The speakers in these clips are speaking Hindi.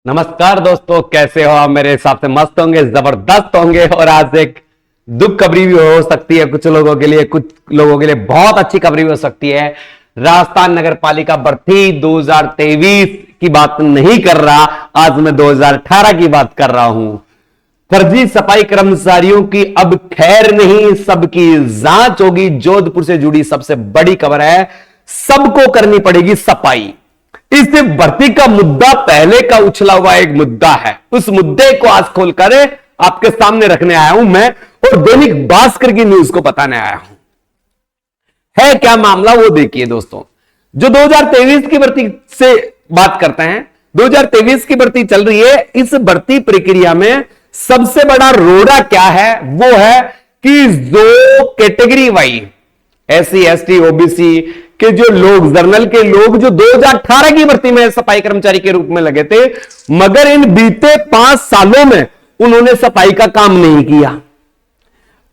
नमस्कार दोस्तों, कैसे हो आप? मेरे हिसाब से मस्त होंगे, जबरदस्त होंगे। और आज एक दुख खबरी भी हो सकती है कुछ लोगों के लिए, कुछ लोगों के लिए बहुत अच्छी खबरी भी हो सकती है। राजस्थान नगर पालिका भर्ती 2023 की बात नहीं कर रहा, आज मैं 2018 की बात कर रहा हूं। फर्जी सफाई कर्मचारियों की अब खैर नहीं, सबकी जांच होगी। जोधपुर से जुड़ी सबसे बड़ी खबर है, सबको करनी पड़ेगी सफाई। इस भर्ती का मुद्दा पहले का उछला हुआ एक मुद्दा है, उस मुद्दे को आज खोलकर आपके सामने रखने आया हूं मैं, और दैनिक भास्कर की न्यूज को बताने आया हूं। है क्या मामला वो देखिए दोस्तों। जो 2023 की भर्ती से बात करते हैं, 2023 की भर्ती चल रही है। इस भर्ती प्रक्रिया में सबसे बड़ा रोड़ा क्या है, वो है कि जो category wise SC ST OBC के जो लोग, जर्नल के लोग जो 2018 की भर्ती में सफाई कर्मचारी के रूप में लगे थे, मगर इन बीते 5 सालों में उन्होंने सफाई का काम नहीं किया।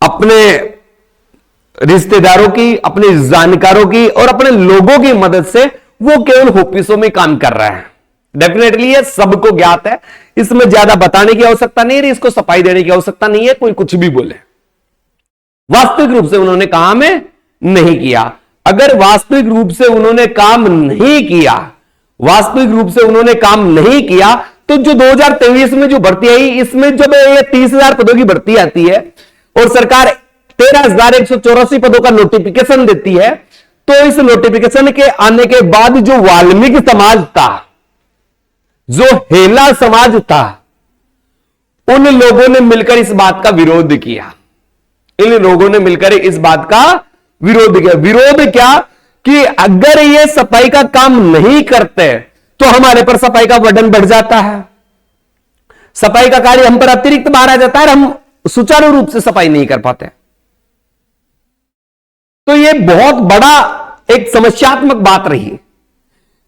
अपने रिश्तेदारों की, अपने जानकारों की और अपने लोगों की मदद से वो केवल ऑफिसों में काम कर रहे हैं। डेफिनेटली ये सबको ज्ञात है, इसमें ज्यादा बताने की आवश्यकता नहीं है, इसको सफाई देने की आवश्यकता नहीं है, कोई कुछ भी बोले। वास्तविक रूप से उन्होंने काम नहीं किया। अगर वास्तविक रूप से उन्होंने काम नहीं किया, वास्तविक रूप से उन्होंने काम नहीं किया, तो जो 2023 में जो भर्ती आई, इसमें जब ये 30,000 पदों की भर्ती आती है और सरकार 13,184 पदों का नोटिफिकेशन देती है, तो इस नोटिफिकेशन के आने के बाद जो वाल्मीकि समाज था, जो हेला समाज था, उन लोगों ने मिलकर इस बात का विरोध किया। इन लोगों ने मिलकर इस बात का विरोध किया। विरोध क्या कि अगर ये सफाई का काम नहीं करते तो हमारे पर सफाई का बर्डन बढ़ जाता है, सफाई का कार्य हम पर अतिरिक्त भार आ जाता है, हम सुचारू रूप से सफाई नहीं कर पाते। तो ये बहुत बड़ा एक समस्यात्मक बात रही।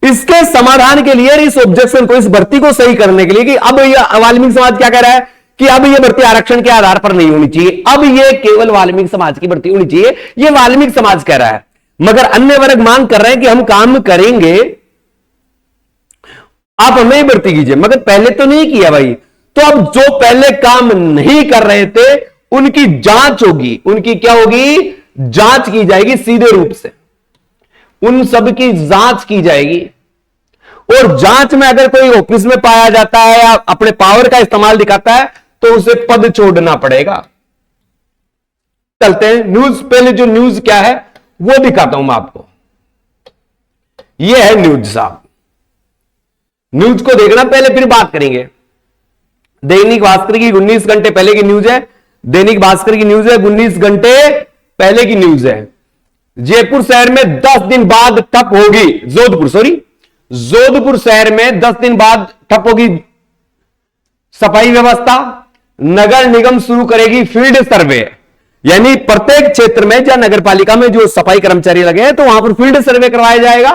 इसके समाधान के लिए, इस ऑब्जेक्शन को, इस भर्ती को सही करने के लिए, कि अब यह वाल्मीकि समाज क्या कह रहा है कि अब यह भर्ती आरक्षण के आधार पर नहीं होनी चाहिए, अब यह केवल वाल्मीकि समाज की भर्ती होनी चाहिए, यह वाल्मीकि समाज कह रहा है। मगर अन्य वर्ग मांग कर रहे हैं कि हम काम करेंगे, आप हमें ही भर्ती कीजिए। मगर पहले तो नहीं किया भाई, तो अब जो पहले काम नहीं कर रहे थे उनकी जांच होगी। उनकी क्या होगी? जांच की जाएगी सीधे रूप से, उन सब की जांच की जाएगी। और जांच में अगर कोई ऑफिस में पाया जाता है या अपने पावर का इस्तेमाल दिखाता है तो उसे पद छोड़ना पड़ेगा। चलते हैं न्यूज, पहले जो न्यूज क्या है वो दिखाता हूं मैं आपको। ये है न्यूज साहब, न्यूज को देखना पहले, फिर बात करेंगे। दैनिक भास्कर की 19 घंटे पहले की न्यूज है। दैनिक भास्कर की न्यूज है, 19 घंटे पहले की न्यूज है। जयपुर शहर में 10 दिन बाद ठप होगी, जोधपुर शहर में 10 दिन बाद ठप होगी सफाई व्यवस्था। नगर निगम शुरू करेगी फील्ड सर्वे, यानी प्रत्येक क्षेत्र में जहां नगर पालिका में जो सफाई कर्मचारी लगे हैं तो वहां पर फील्ड सर्वे करवाया जाएगा।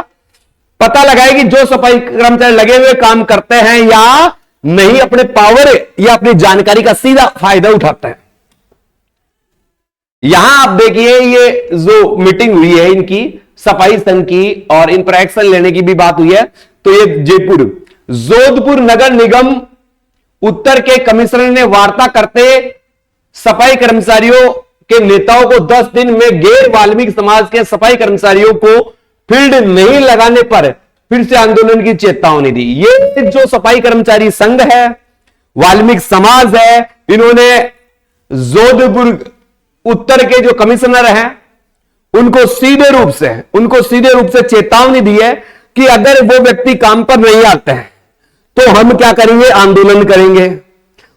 पता लगाएगी जो सफाई कर्मचारी लगे हुए काम करते हैं या नहीं, अपने पावर या अपनी जानकारी का सीधा फायदा उठाते हैं। यहां आप देखिए, ये जो मीटिंग हुई है इनकी सफाई संघ की, और इन पर एक्शन लेने की भी बात हुई है। तो ये जयपुर, जोधपुर नगर निगम उत्तर के कमिश्नर ने वार्ता करते सफाई कर्मचारियों के नेताओं को 10 दिन में गैर वाल्मीकि समाज के सफाई कर्मचारियों को फील्ड नहीं लगाने पर फिर से आंदोलन की चेतावनी दी। ये जो सफाई कर्मचारी संघ है, वाल्मीकि समाज है, इन्होंने जोधपुर उत्तर के जो कमिश्नर हैं उनको सीधे रूप से चेतावनी दी है कि अगर वो व्यक्ति काम पर नहीं आते हैं तो हम क्या करेंगे? आंदोलन करेंगे,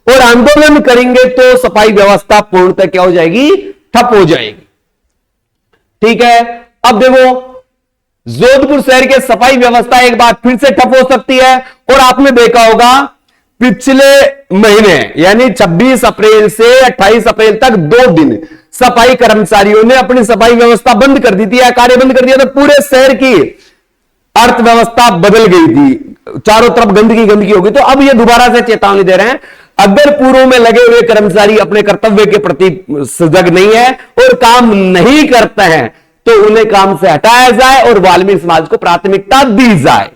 और आंदोलन करेंगे तो सफाई व्यवस्था पूर्णतः क्या हो जाएगी? ठप हो जाएगी। ठीक है, अब देखो, जोधपुर शहर के सफाई व्यवस्था एक बार फिर से ठप हो सकती है। और आपने देखा होगा पिछले महीने यानी 26 अप्रैल से 28 अप्रैल तक 2 दिन सफाई कर्मचारियों ने अपनी सफाई व्यवस्था बंद कर दी थी या कार्य बंद कर दिया, तो पूरे शहर की अर्थव्यवस्था बदल गई थी, चारों तरफ गंदगी होगी। तो अब ये दोबारा से चेतावनी दे रहे हैं, अगर पूर्व में लगे हुए कर्मचारी अपने कर्तव्य के प्रति सजग नहीं है और काम नहीं करते हैं तो उन्हें काम से हटाया जाए और वाल्मीकि समाज को प्राथमिकता दी जाए।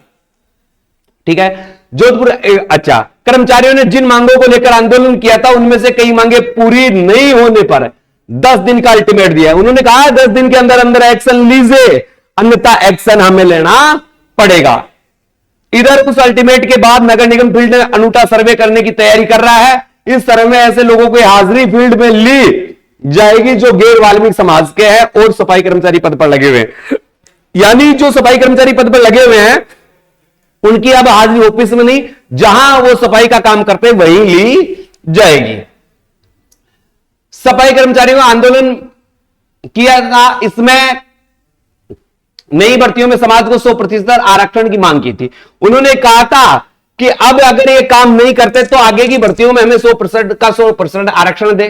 ठीक है, जोधपुर अच्छा, कर्मचारियों ने जिन मांगों को लेकर आंदोलन किया था उनमें से कई मांगे पूरी नहीं होने पर 10 दिन का अल्टीमेट दिया है। उन्होंने कहा 10 दिन के अंदर अंदर एक्शन लीजिए, अन्यथा एक्शन हमें लेना पड़ेगा। इधर उस अल्टीमेट के बाद नगर निगम फील्ड में अनूठा सर्वे करने की तैयारी कर रहा है। इस सर्वे में ऐसे लोगों की हाजिरी फील्ड में ली जाएगी जो गैर वाल्मीकि समाज के हैं और सफाई कर्मचारी पद पर लगे हुए हैं। यानी जो सफाई कर्मचारी पद पर लगे हुए हैं उनकी अब हाजिरी ऑफिस में नहीं, जहां वो सफाई का काम करते वहीं ली जाएगी। सफाई कर्मचारियों का आंदोलन किया था, इसमें नई भर्तियों में समाज को 100% आरक्षण की मांग की थी। उन्होंने कहा था कि अब अगर ये काम नहीं करते तो आगे की भर्तियों में हमें 100% का 100% आरक्षण दे।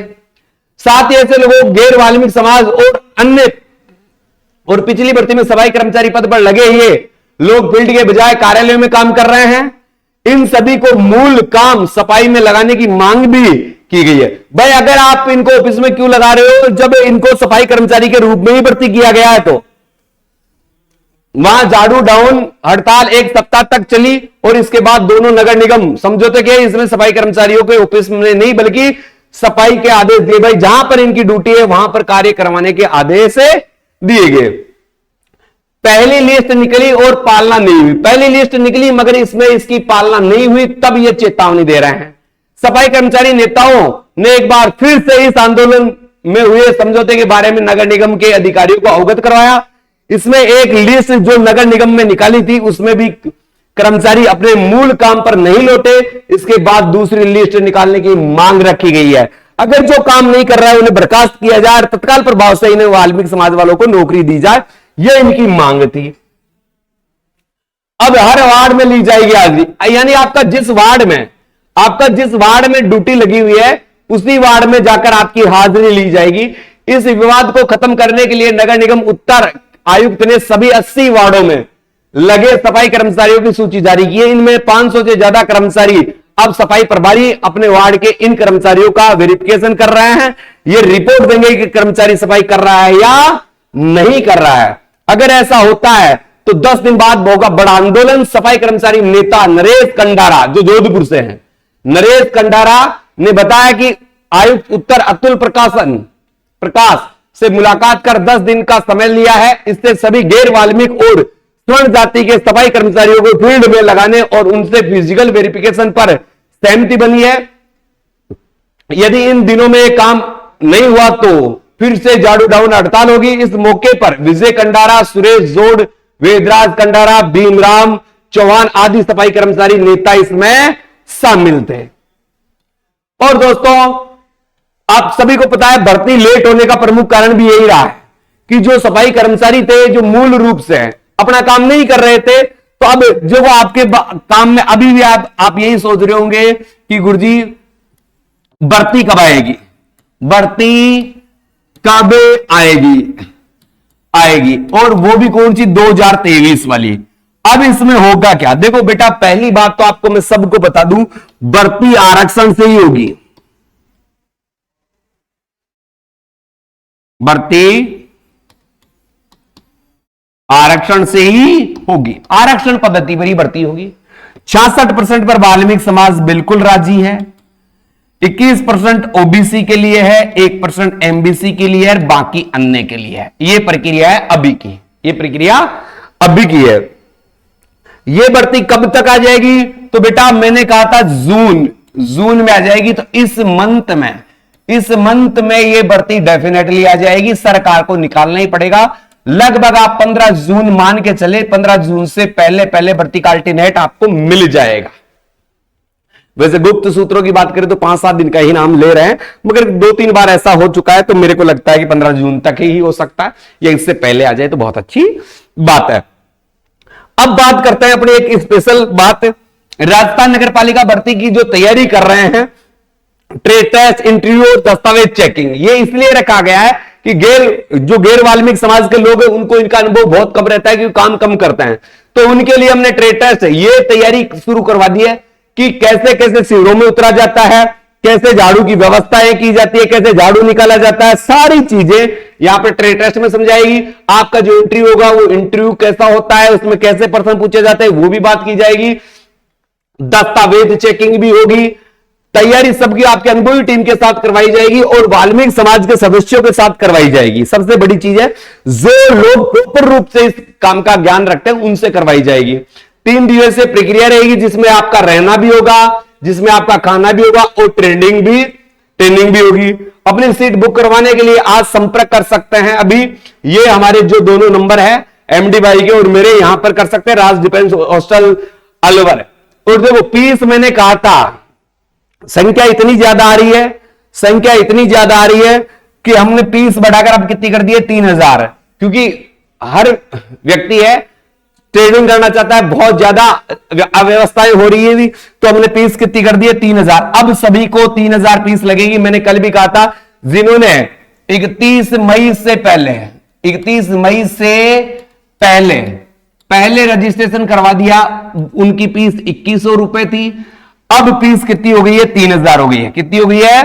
साथ ही ऐसे लोगों गैर वाल्मीकि समाज और अन्य और पिछली भर्ती में सफाई कर्मचारी पद पर लगे हुए लोग फील्ड के बजाय कार्यालयों में काम कर रहे हैं। इन सभी को मूल काम सफाई में लगाने की मांग भी की गई है। भाई अगर आप इनको ऑफिस में क्यों लगा रहे हो, जब इनको सफाई कर्मचारी के रूप में ही भर्ती किया गया है तो वहां झाड़ू डाउन हड़ताल 1 सप्ताह तक चली और इसके बाद दोनों नगर निगम समझौते किए। इसमें सफाई कर्मचारियों के ऑफिस में नहीं बल्कि सफाई के आदेश दिए। भाई जहां पर इनकी ड्यूटी है वहां पर कार्य करवाने के आदेश दिए गए। पहली लिस्ट निकली और पालना नहीं हुई। पहली लिस्ट निकली मगर इसमें इसकी पालना नहीं हुई, तब यह चेतावनी दे रहे हैं। सफाई कर्मचारी नेताओं ने एक बार फिर से इस आंदोलन में हुए समझौते के बारे में नगर निगम के अधिकारियों को अवगत करवाया। इसमें एक लिस्ट जो नगर निगम में निकाली थी उसमें भी कर्मचारी अपने मूल काम पर नहीं लौटे। इसके बाद दूसरी लिस्ट निकालने की मांग रखी गई है। अगर जो काम नहीं कर रहा है उन्हें बर्खास्त किया जाए, तत्काल प्रभाव से इन्हें वाल्मीकि समाज वालों को नौकरी दी जाए, यह इनकी मांग थी। अब हर वार्ड में ली जाएगी हाजिरी, यानी आपका जिस वार्ड में ड्यूटी लगी हुई है उसी वार्ड में जाकर आपकी हाजिरी ली जाएगी। इस विवाद को खत्म करने के लिए नगर निगम उत्तर आयुक्त ने सभी 80 वार्डों में लगे सफाई कर्मचारियों की सूची जारी की है। इनमें 500 से ज्यादा कर्मचारी अब सफाई प्रभारी अपने वार्ड के इन कर्मचारियों का वेरिफिकेशन कर रहे हैं। ये रिपोर्ट देंगे कि कर्मचारी सफाई कर रहा है या नहीं कर रहा है। अगर ऐसा होता है तो 10 दिन बाद होगा बड़ा आंदोलन। सफाई कर्मचारी नेता नरेश कंडारा जो जोधपुर से हैं, नरेश कंडारा ने बताया कि आयुक्त उत्तर अतुल प्रकाश से मुलाकात कर 10 दिन का समय लिया है। इससे सभी गैर वाल्मीकि और स्वर्ण जाति के सफाई कर्मचारियों को फील्ड में लगाने और उनसे फिजिकल वेरिफिकेशन पर सहमति बनी है। यदि इन दिनों में काम नहीं हुआ तो फिर से झाड़ू डाउन हड़ताल होगी। इस मौके पर विजय कंडारा, सुरेश जोड़, वेदराज कंडारा, भीमराम चौहान आदि सफाई कर्मचारी नेता इसमें शामिल थे। और दोस्तों आप सभी को पता है भर्ती लेट होने का प्रमुख कारण भी यही रहा है कि जो सफाई कर्मचारी थे जो मूल रूप से अपना काम नहीं कर रहे थे, तो अब जो वो आपके काम में अभी भी आप यही सोच रहे होंगे कि गुरुजी भर्ती कब आएगी, भर्ती कब आएगी और वो भी कौन सी 2023 वाली। अब इसमें होगा क्या? देखो बेटा पहली बात तो आपको मैं सबको बता दूं, भर्ती आरक्षण से ही होगी। भर्ती आरक्षण से ही होगी। आरक्षण पद्धति पर ही भर्ती होगी। 66% पर वाल्मीकि समाज बिल्कुल राजी है, 21% ओबीसी के लिए है, 1% एमबीसी के लिए है, बाकी अन्य के लिए है। यह प्रक्रिया है अभी की, यह प्रक्रिया अभी की है। यह भर्ती कब तक आ जाएगी? तो बेटा मैंने कहा था जून में आ जाएगी। तो इस मंथ में यह भर्ती डेफिनेटली आ जाएगी। सरकार को निकालना ही पड़ेगा। लगभग आप 15 जून मान के चले, 15 जून से पहले भर्ती का अल्टरनेट आपको मिल जाएगा। वैसे गुप्त सूत्रों की बात करें तो 5-7 दिन का ही नाम ले रहे हैं, मगर 2-3 बार ऐसा हो चुका है तो मेरे को लगता है कि 15 जून तक ही हो सकता है, या इससे पहले आ जाए तो बहुत अच्छी बात है। अब बात करते हैं अपनी एक स्पेशल बात, राजस्थान नगर पालिका भर्ती की जो तैयारी कर रहे हैं, ट्रेड टेस्ट, इंटरव्यू और दस्तावेज चेकिंग, ये इसलिए रखा गया है कि गैर वाल्मीकि समाज के लोग हैं उनको इनका अनुभव बहुत कम रहता है क्योंकि काम कम करते हैं, तो उनके लिए हमने ट्रेड टेस्ट ये तैयारी शुरू करवा दी है कि कैसे कैसे शिविरों में उतरा जाता है, कैसे झाड़ू की व्यवस्थाएं की जाती है, कैसे झाड़ू निकाला जाता है, सारी चीजें यहां पर ट्रेड टेस्ट में समझाएगी। आपका जो इंटरव्यू होगा वो इंटरव्यू कैसा होता है, उसमें कैसे प्रश्न पूछे जाते हैं वो भी बात की जाएगी। दस्तावेज चेकिंग भी होगी, तैयारी सबकी आपके अनुभवी टीम के साथ करवाई जाएगी और वाल्मीकि समाज के सदस्यों के साथ करवाई जाएगी। सबसे बड़ी चीज है, जो लोग प्रॉपर रूप से इस काम का ज्ञान रखते हैं उनसे करवाई जाएगी। 3 दिवसीय प्रक्रिया रहेगी, जिसमें आपका रहना भी होगा, जिसमें आपका खाना भी होगा और ट्रेनिंग भी होगी। अपनी सीट बुक करवाने के लिए आज संपर्क कर सकते हैं। अभी ये हमारे जो दोनों नंबर है एमडी भाई के और मेरे, यहां पर कर सकते हैं, राज डिफेंस हॉस्टल अलवर। और देखो फीस मैंने कहा था, संख्या इतनी ज्यादा आ रही है कि हमने फीस बढ़ाकर अब कितनी कर दी है, 3000। क्योंकि हर व्यक्ति है ट्रेनिंग करना चाहता है, बहुत ज्यादा अव्यवस्थाएं हो रही है, तो हमने फीस कितनी कर दी है, 3000। अब सभी को 3000 फीस लगेगी। मैंने कल भी कहा था, जिन्होंने 31 मई से पहले रजिस्ट्रेशन करवा दिया, उनकी फीस 2100 रुपए थी। अब फीस कितनी हो गई है, 3000 हो गई है। कितनी हो गई है,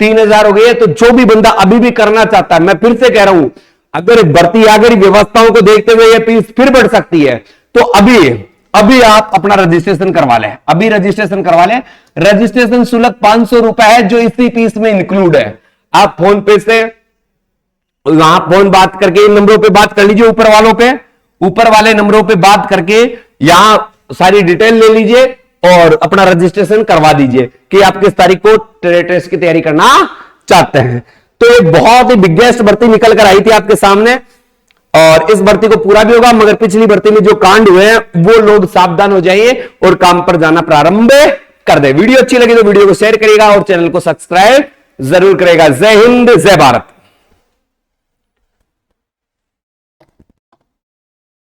3000 हो गई है। तो जो भी बंदा अभी भी करना चाहता है, मैं फिर से कह रहा हूं, अगर भर्ती आ गई, व्यवस्थाओं को देखते हुए यह फीस फिर बढ़ सकती है, तो अभी आप अपना रजिस्ट्रेशन करवा लें। रजिस्ट्रेशन शुल्क 500 रुपए है, जो इसी फीस में इंक्लूड है। आप फोन पे से वहां फोन बात करके इन नंबरों पे बात कर लीजिए, ऊपर वाले नंबरों पे बात करके यहां सारी डिटेल ले लीजिए और अपना रजिस्ट्रेशन करवा दीजिए कि आप किस तारीख को टेस्ट की तैयारी करना चाहते हैं। तो एक बहुत ही बिगेस्ट भर्ती निकल कर आई थी आपके सामने, और इस भर्ती को पूरा भी होगा, मगर पिछली भर्ती में जो कांड हुए हैं वो लोग सावधान हो जाइए और काम पर जाना प्रारंभ कर दे। वीडियो अच्छी लगी तो वीडियो को शेयर करिएगा और चैनल को सब्सक्राइब जरूर करेगा। जय हिंद, जय भारत।